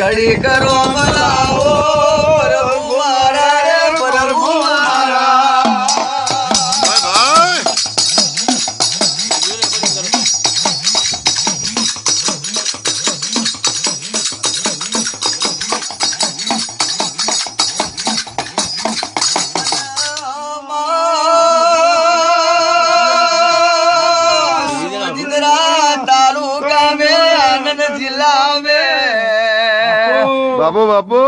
घड़ी करो मलाओ प्रभु मारा रे प्रभु मारा जिंदरा तालुका में आनंद जिला में बाबू बाबू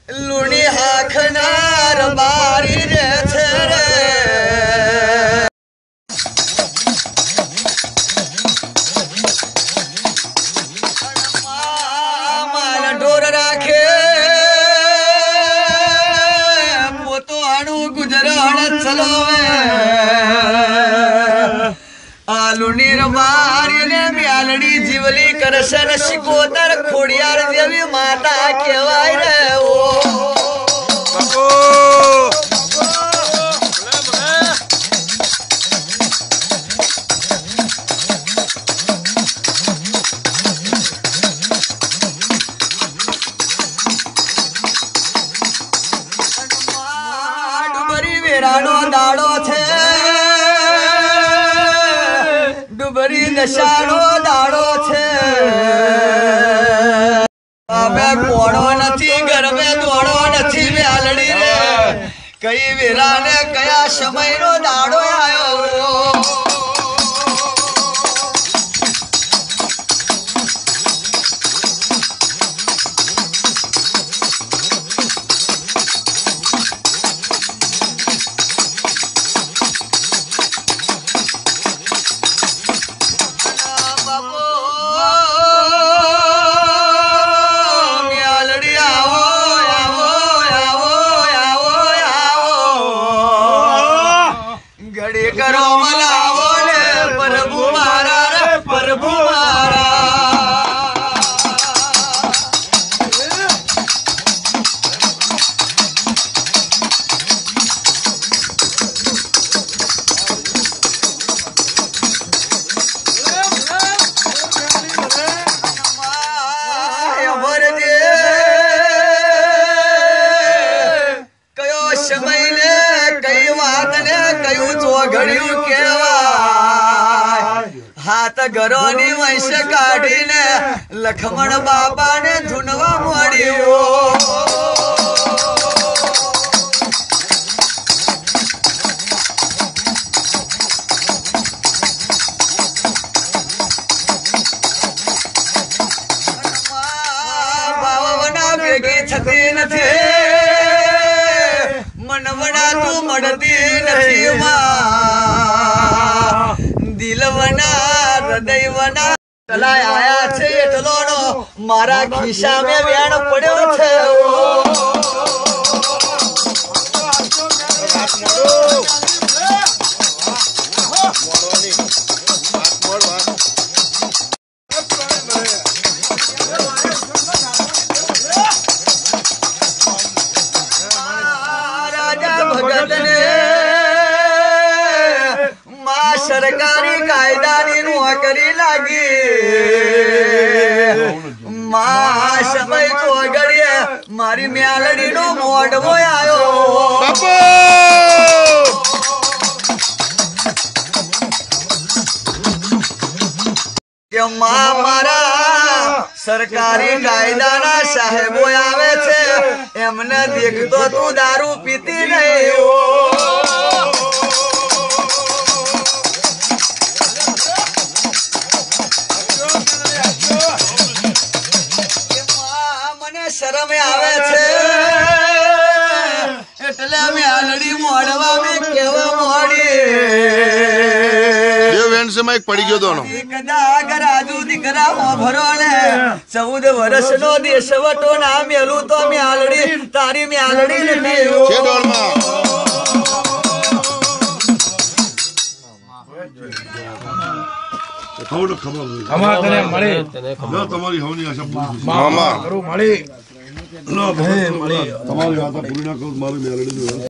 लुणी हाखनार बारी रे ढोर राखे पोतो आणू गुजराण चलावे आलू निर्मारी ने म्यालडी जीवली करशन शिकोतर खोडियार देवी माता केवाय रे ओ વેરાનો દાડો છે ડુબરી નશાનો દાડો છે હવે કોણો નથી ગરમે દોડો નથી વ્યાલડી રે કઈ વેરાને કયા સમયનો દાડો આવ્યો घड़ी करो मलाओ रे प्रभु मारा रे प्रभु मारा कयो समय ने कई बात ने कયું ચોઘડિયું કેવાય હાથ ઘરોની વંશ કાઢીને લખમણ બાપાને ધૂનવા મળ્યો ભાવના ભેગી થતી નથી मनवना तू मड़ती नहीं दिलवना हृदयवना चला आया छे एटलोनो मारा खिस्सा में व्याण पड्यो छे सरकारी कायदानी नौकरी लागी मां समय तो गड़िए मारी म्यालड़ी नो मोडवो आयो बापू के मां मारा सरकारी कायदाना साहेबो आवे छे एमने देखतो तू दारू पीती नहीं हो શરમ આવે છે એટલે મ્યાલડી મોડવા મેં કેવા મોડી એક પડી ગયો દોનો રાજુ દીકરા ભરો ને 14 વર્ષનો દેશવટો ના મેલું તો મ્યાલડી તારી મ્યાલડી નથી છે દોડમાં તમારી હવની આશા મામા મળી તમારી વાત પૂરી ના કરું મારું મેલડી